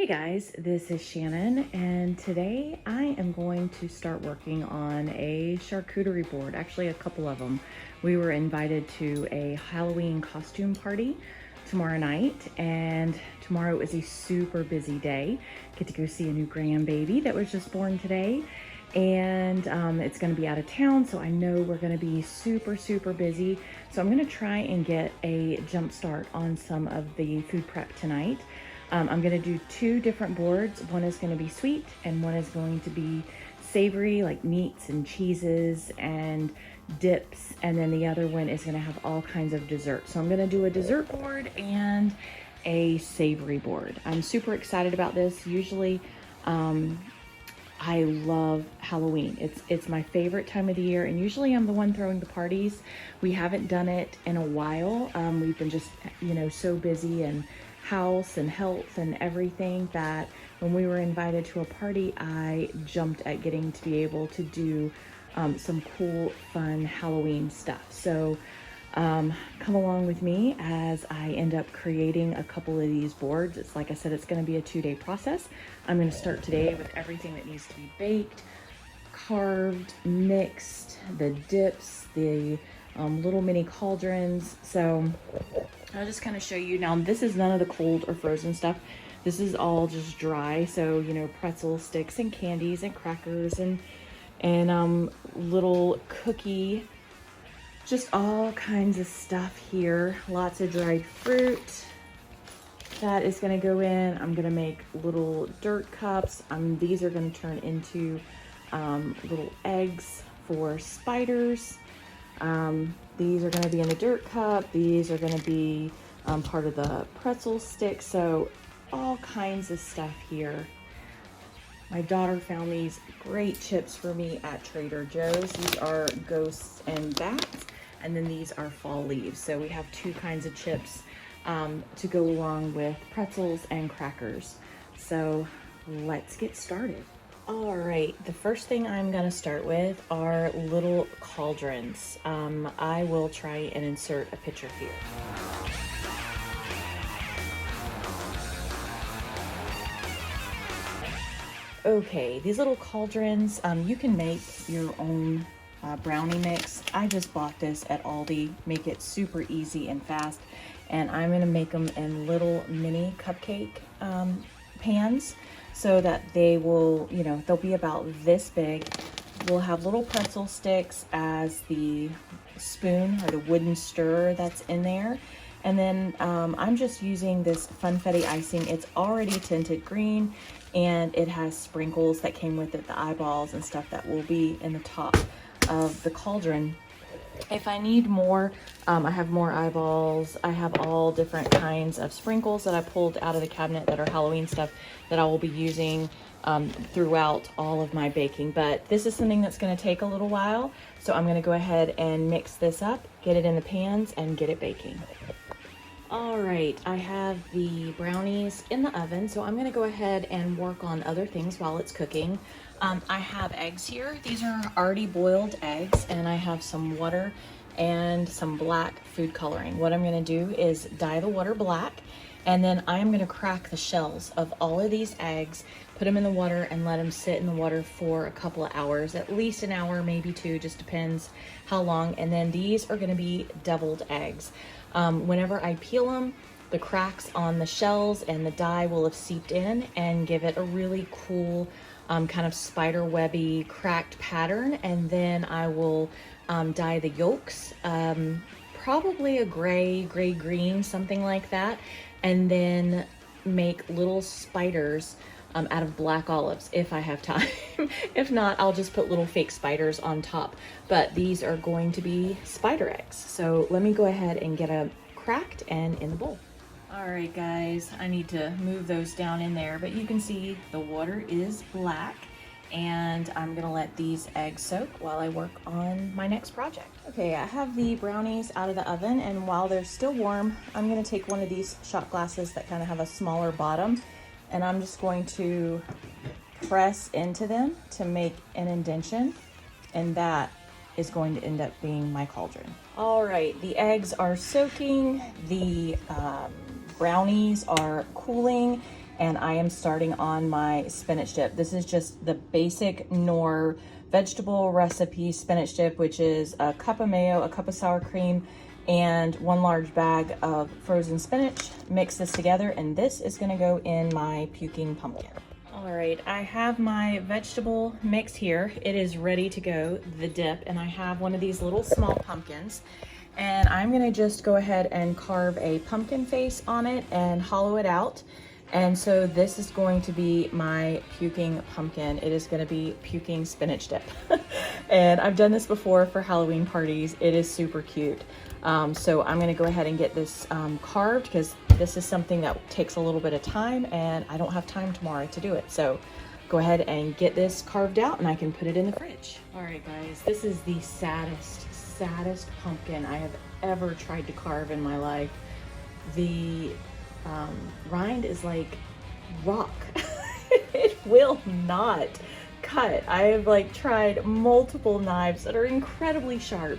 Hey guys, this is Shannon, and today I am going to start working on a charcuterie board, actually a couple of them. We were invited to a Halloween costume party tomorrow night, and tomorrow is a super busy day. Get to go see a new grandbaby that was just born today, and it's going to be out of town, so I know we're going to be super busy. So I'm going to try and get a jump start on some of the food prep tonight. I'm gonna do two different boards. One is gonna be sweet and one is going to be savory, like meats and cheeses and dips. And then the other one is gonna have all kinds of desserts. So I'm gonna do a dessert board and a savory board. I'm super excited about this. Usually, I love Halloween. It's my favorite time of the year, and usually I'm the one throwing the parties. We haven't done it in a while. We've been just, so busy and house and health and everything that when we were invited to a party, I jumped at getting to be able to do some cool, fun Halloween stuff. So come along with me as I end up creating a couple of these boards. It's like I said, it's going to be a 2-day process. I'm going to start today with everything that needs to be baked, carved, mixed, the dips, the little mini cauldrons. So I'll just kind of show you. Now, this is none of the cold or frozen stuff. This is all just dry. So, pretzel sticks and candies and crackers and little cookie, just all kinds of stuff here. Lots of dried fruit. That is going to go in. I'm going to make little dirt cups. These are going to turn into little eggs for spiders. These are going to be in the dirt cup. These are going to be part of the pretzel stick. So all kinds of stuff here. My daughter found these great chips for me at Trader Joe's. These are ghosts and bats, and then these are fall leaves. So we have two kinds of chips to go along with pretzels and crackers. So let's get started. All right, the first thing I'm gonna start with are little cauldrons. I will try and insert a picture here. Okay, these little cauldrons, you can make your own brownie mix. I just bought this at Aldi, make it super easy and fast. And I'm gonna make them in little mini cupcake pans, so that they will, they'll be about this big. We'll have little pretzel sticks as the spoon or the wooden stirrer that's in there. And then I'm just using this funfetti icing. It's already tinted green, and it has sprinkles that came with it, the eyeballs and stuff that will be in the top of the cauldron. If I need more, I have more eyeballs. I have all different kinds of sprinkles that I pulled out of the cabinet that are Halloween stuff that I will be using throughout all of my baking. But this is something that's going to take a little while, so I'm going to go ahead and mix this up, get it in the pans, and get it baking. All right, I have the brownies in the oven, so I'm going to go ahead and work on other things while it's cooking. I have eggs here. These are already boiled eggs, and I have some water and some black food coloring. What I'm going to do is dye the water black, and then I'm going to crack the shells of all of these eggs, put them in the water, and let them sit in the water for a couple of hours, at least an hour, maybe two, just depends how long. And then these are going to be deviled eggs. Whenever I peel them, the cracks on the shells and the dye will have seeped in and give it a really cool kind of spider webby cracked pattern. And then I will dye the yolks, probably a gray green, something like that, and then make little spiders out of black olives if I have time. If not, I'll just put little fake spiders on top. But these are going to be spider eggs. So let me go ahead and get them cracked and in the bowl. All right, guys, I need to move those down in there, but you can see the water is black, and I'm gonna let these eggs soak while I work on my next project. Okay, I have the brownies out of the oven, and while they're still warm, I'm gonna take one of these shot glasses that kind of have a smaller bottom, and I'm just going to press into them to make an indentation, and that is going to end up being my cauldron. All right, the eggs are soaking, the brownies are cooling, and I am starting on my spinach dip. This is just the basic Knorr vegetable recipe spinach dip, which is a cup of mayo, a cup of sour cream, and 1 large bag of frozen spinach. Mix this together, and this is gonna go in my puking pumpkin. All right, I have my vegetable mix here. It is ready to go, the dip, and I have one of these little small pumpkins. And I'm gonna just go ahead and carve a pumpkin face on it and hollow it out. And so this is going to be my puking pumpkin. It is gonna be puking spinach dip. And I've done this before for Halloween parties. It is super cute. So I'm gonna go ahead and get this carved, because this is something that takes a little bit of time and I don't have time tomorrow to do it. So go ahead and get this carved out and I can put it in the fridge. All right, guys, this is the saddest pumpkin I have ever tried to carve in my life. The rind is like rock. It will not cut. I have like tried multiple knives that are incredibly sharp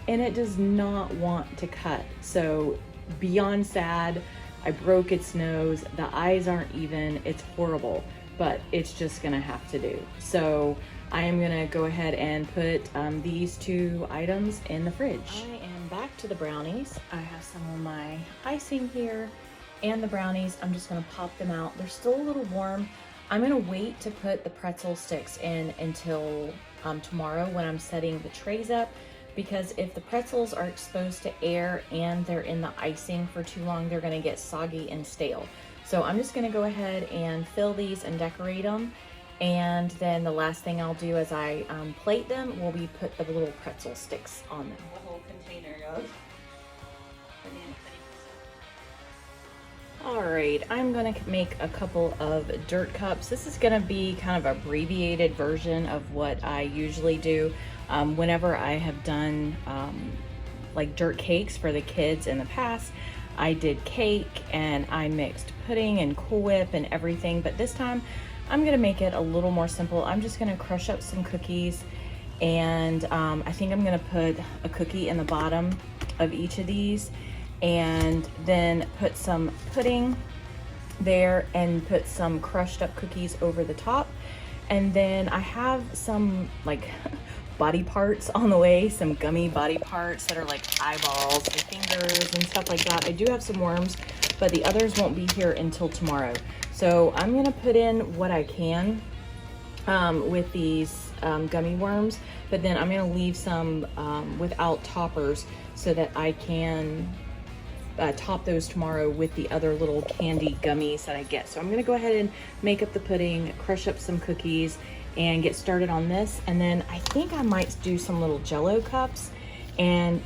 and it does not want to cut. So beyond sad, I broke its nose. The eyes aren't even. It's horrible, but it's just gonna have to do. So I am gonna go ahead and put these 2 items in the fridge. I am back to the brownies. I have some of my icing here and the brownies. I'm just gonna pop them out. They're still a little warm. I'm gonna wait to put the pretzel sticks in until tomorrow when I'm setting the trays up, because if the pretzels are exposed to air and they're in the icing for too long, they're gonna get soggy and stale. So I'm just gonna go ahead and fill these and decorate them. And then the last thing I'll do as I plate them will be put the little pretzel sticks on them. The whole container of banana pudding. All right, I'm gonna make a couple of dirt cups. This is gonna be kind of an abbreviated version of what I usually do. Whenever I have done like dirt cakes for the kids in the past, I did cake and I mixed pudding and Cool Whip and everything, but this time I'm gonna make it a little more simple. I'm just gonna crush up some cookies, and I think I'm gonna put a cookie in the bottom of each of these, and then put some pudding there and put some crushed up cookies over the top. And then I have some like body parts on the way, some gummy body parts that are like eyeballs and fingers and stuff like that. I do have some worms, but the others won't be here until tomorrow. So I'm gonna put in what I can with these gummy worms, but then I'm gonna leave some without toppers so that I can top those tomorrow with the other little candy gummies that I get. So I'm gonna go ahead and make up the pudding, crush up some cookies, and get started on this. And then I think I might do some little Jello cups and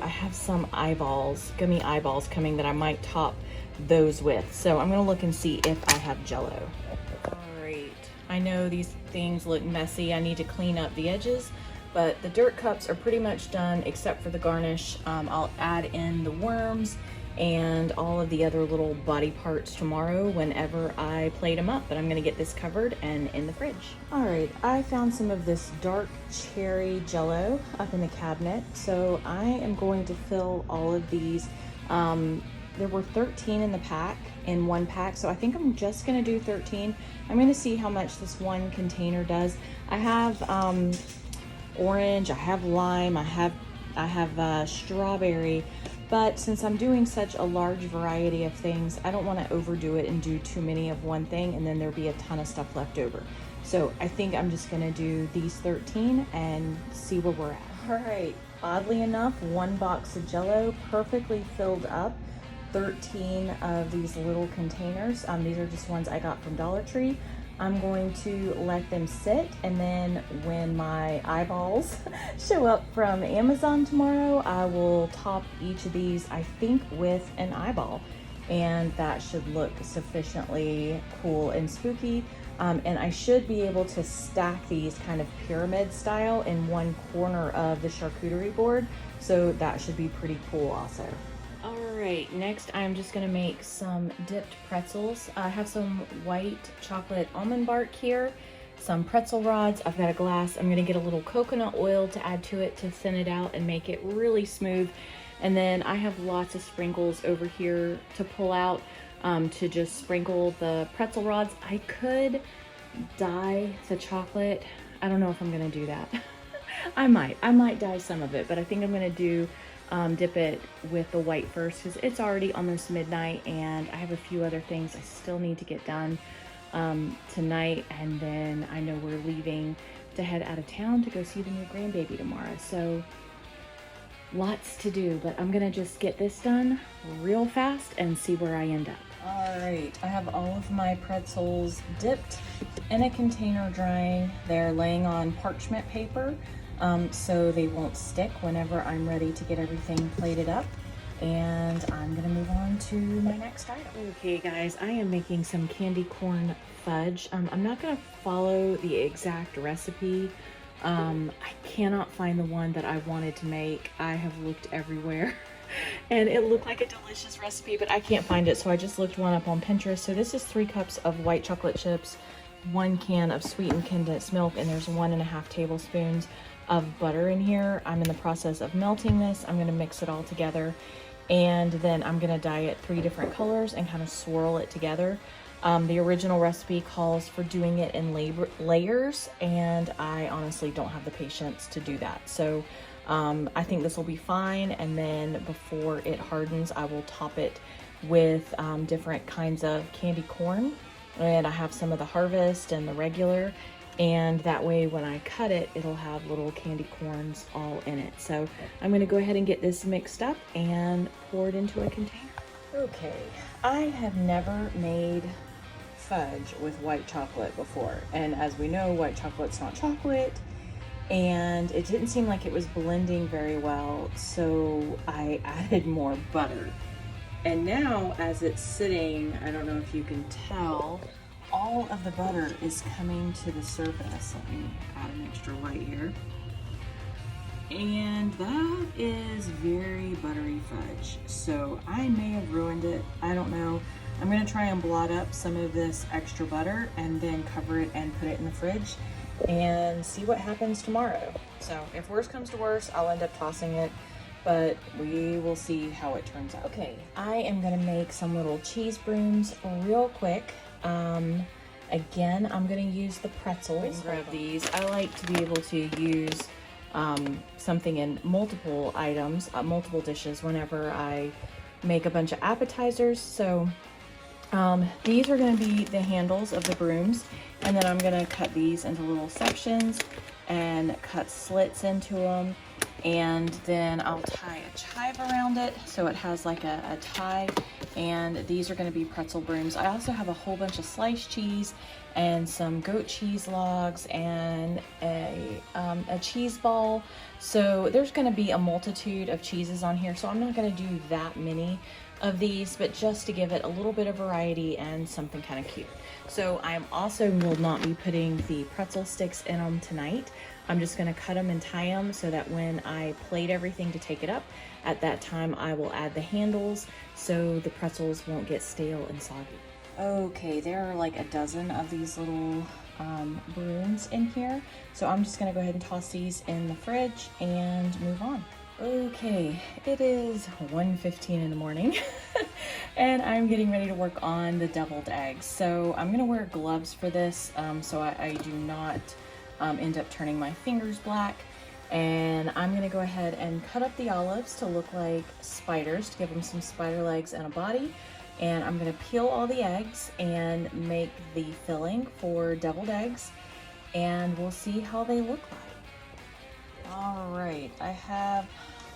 I have some eyeballs, gummy eyeballs coming that I might top those with. So I'm gonna look and see if I have Jello. All right, I know these things look messy. I need to clean up the edges, but the dirt cups are pretty much done except for the garnish. I'll add in the worms and all of the other little body parts tomorrow whenever I plate them up, but I'm gonna get this covered and in the fridge. All right, I found some of this dark cherry Jello up in the cabinet, so I am going to fill all of these. There were 13 in one pack, so I think I'm just gonna do 13. I'm gonna see how much this one container does. I have orange, I have lime, I have strawberry, but since I'm doing such a large variety of things, I don't want to overdo it and do too many of one thing and then there'll be a ton of stuff left over. So I think I'm just gonna do these 13 and see where we're at. All right, oddly enough, 1 box of Jello perfectly filled up 13 of these little containers. These are just ones I got from Dollar Tree. I'm going to let them sit, and then when my eyeballs show up from Amazon tomorrow, I will top each of these, I think, with an eyeball, and that should look sufficiently cool and spooky. And I should be able to stack these kind of pyramid style in one corner of the charcuterie board, so that should be pretty cool also. All right, next I'm just gonna make some dipped pretzels. I have some white chocolate almond bark here, some pretzel rods. I've got a glass. I'm gonna get a little coconut oil to add to it to thin it out and make it really smooth. And then I have lots of sprinkles over here to pull out. to just sprinkle the pretzel rods. I could dye the chocolate. I don't know if I'm gonna do that. I might dye some of it, but I think I'm gonna do dip it with the white first, because it's already almost midnight and I have a few other things I still need to get done tonight, and then I know we're leaving to head out of town to go see the new grandbaby tomorrow. So lots to do, but I'm gonna just get this done real fast and see where I end up. All right, I have all of my pretzels dipped in a container drying. They're laying on parchment paper so they won't stick whenever I'm ready to get everything plated up. And I'm gonna move on to my next item. Okay guys, I am making some candy corn fudge. I'm not gonna follow the exact recipe. I cannot find the one that I wanted to make. I have looked everywhere and it looked like a delicious recipe, but I can't find it. So I just looked one up on Pinterest. So this is 3 cups of white chocolate chips, 1 can of sweetened condensed milk, and there's 1.5 tablespoons of butter in here. I'm in the process of melting this. I'm gonna mix it all together, and then I'm gonna dye it 3 different colors and kind of swirl it together. The original recipe calls for doing it in layers, and I honestly don't have the patience to do that. So I think this will be fine, and then before it hardens, I will top it with different kinds of candy corn, and I have some of the Harvest and the regular, and that way when I cut it, it'll have little candy corns all in it. So I'm gonna go ahead and get this mixed up and pour it into a container. Okay, I have never made fudge with white chocolate before, and as we know, white chocolate's not chocolate, and it didn't seem like it was blending very well, so I added more butter. And now as it's sitting, I don't know if you can tell, all of the butter is coming to the surface. Let me add an extra light here. And that is very buttery fudge. So I may have ruined it, I don't know. I'm gonna try and blot up some of this extra butter and then cover it and put it in the fridge and see what happens tomorrow. So if worse comes to worse, I'll end up tossing it, but we will see how it turns out. Okay, I am gonna make some little cheese brooms real quick. Again, I'm gonna use the pretzels. Grab these. I like to be able to use something in multiple items, multiple dishes whenever I make a bunch of appetizers. So these are going to be the handles of the brooms, and then I'm going to cut these into little sections and cut slits into them, and then I'll tie a chive around it so it has like a tie, and these are going to be pretzel brooms. I also have a whole bunch of sliced cheese and some goat cheese logs and a cheese ball. So there's going to be a multitude of cheeses on here, so I'm not going to do that many of these, but just to give it a little bit of variety and something kind of cute. So I also will not be putting the pretzel sticks in them tonight. I'm just going to cut them and tie them so that when I plate everything to take it up, at that time I will add the handles so the pretzels won't get stale and soggy. Okay, there are like a dozen of these little brooms in here, so I'm just going to go ahead and toss these in the fridge and move on. Okay, it is 1:15 in the morning and I'm getting ready to work on the deviled eggs. So I'm gonna wear gloves for this so I do not end up turning my fingers black. And I'm gonna go ahead and cut up the olives to look like spiders, to give them some spider legs and a body. And I'm gonna peel all the eggs and make the filling for deviled eggs, and we'll see how they look like. All right, I have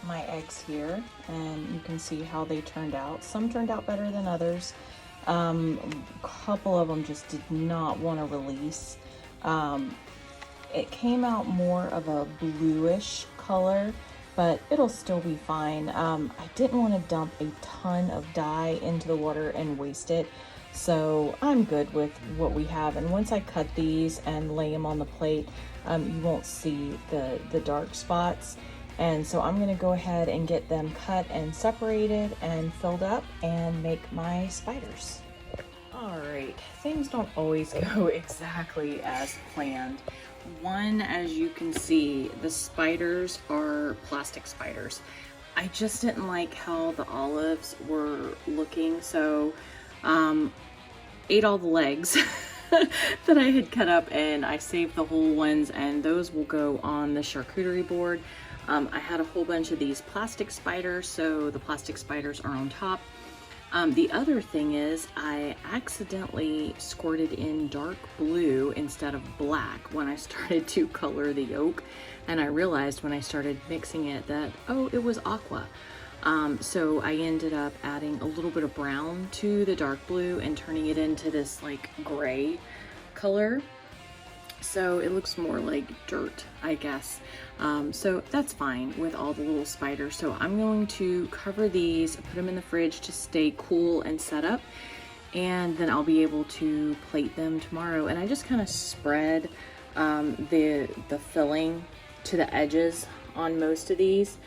my eggs here, and you can see how they turned out. Some turned out better than others. A couple of them just did not want to release. It came out more of a bluish color, but it'll still be fine. I didn't want to dump a ton of dye into the water and waste it, so I'm good with what we have. And once I cut these and lay them on the plate, you won't see the dark spots. And so I'm gonna go ahead and get them cut and separated and filled up and make my spiders. All right, things don't always go exactly as planned. One, as you can see, the spiders are plastic spiders. I just didn't like how the olives were looking, so ate all the legs that I had cut up, and I saved the whole ones, and those will go on the charcuterie board. I had a whole bunch of these plastic spiders, so the plastic spiders are on top. The other thing is I accidentally squirted in dark blue instead of black when I started to color the yolk, and I realized when I started mixing it that, oh, it was aqua. So I ended up adding a little bit of brown to the dark blue and turning it into this like gray color. So it looks more like dirt, I guess. So that's fine with all the little spiders. So I'm going to cover these, put them in the fridge to stay cool and set up, and then I'll be able to plate them tomorrow. And I just kind of spread the filling to the edges on most of these,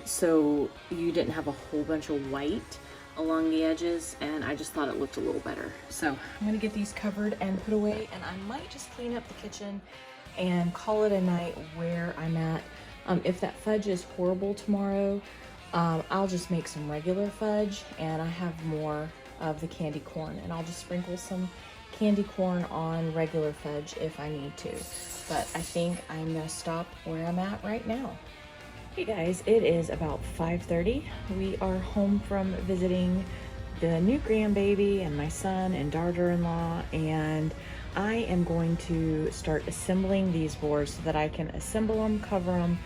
so you didn't have a whole bunch of white along the edges, and I just thought it looked a little better. So I'm gonna get these covered and put away, and I might just clean up the kitchen and call it a night where I'm at. If that fudge is horrible tomorrow, I'll just make some regular fudge, and I have more of the candy corn, and I'll just sprinkle some candy corn on regular fudge if I need to. But I think I'm gonna stop where I'm at right now. Hey guys, it is about 5:30. We are home from visiting the new grandbaby and my son and daughter-in-law, and I am going to start assembling these boards so that I can assemble them, cover them,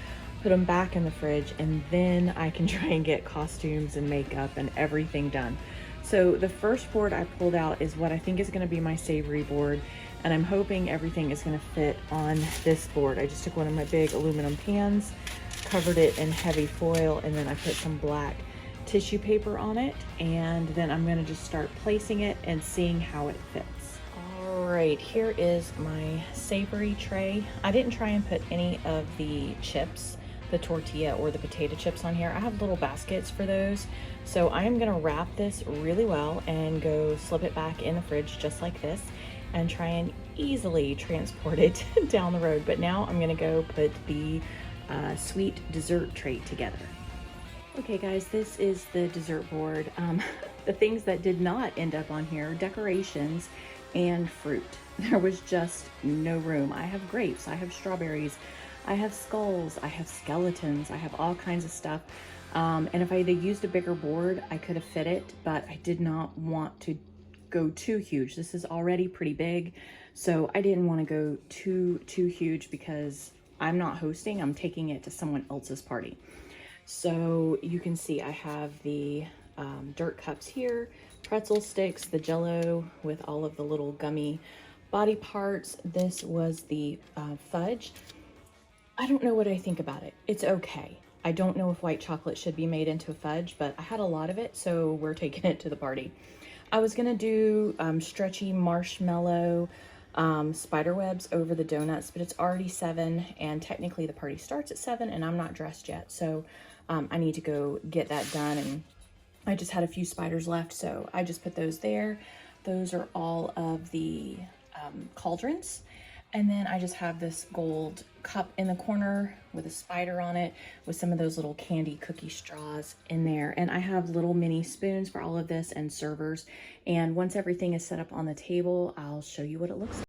put them back in the fridge, and then I can try and get costumes and makeup and everything done. So the first board I pulled out is what I think is going to be my savory board, and I'm hoping everything is going to fit on this board. I just took one of my big aluminum pans, covered it in heavy foil, and then I put some black tissue paper on it, and then I'm going to just start placing it and seeing how it fits. All right, here is my savory tray. I didn't try and put any of the chips, the tortilla or the potato chips on here. I have little baskets for those. So I am going to wrap this really well and go slip it back in the fridge just like this and try and easily transport it down the road. But now I'm going to go put the sweet dessert tray together. Okay guys, this is the dessert board. The things that did not end up on here, decorations and fruit. There was just no room. I have grapes, I have strawberries, I have skulls, I have skeletons, I have all kinds of stuff. And if I had used a bigger board, I could have fit it, but I did not want to go too huge. This is already pretty big, so I didn't want to go too huge because I'm not hosting, I'm taking it to someone else's party. So you can see I have the dirt cups here, pretzel sticks, the Jell-O with all of the little gummy body parts. This was the fudge. I don't know what I think about it. It's okay. I don't know if white chocolate should be made into a fudge, but I had a lot of it, so we're taking it to the party. I was gonna do stretchy marshmallow spider webs over the donuts, but it's already 7, and technically the party starts at 7, and I'm not dressed yet, so I need to go get that done, and I just had a few spiders left, so I just put those there. Those are all of the cauldrons, and then I just have this gold cup in the corner with a spider on it with some of those little candy cookie straws in there, and I have little mini spoons for all of this and servers, and once everything is set up on the table, I'll show you what it looks like.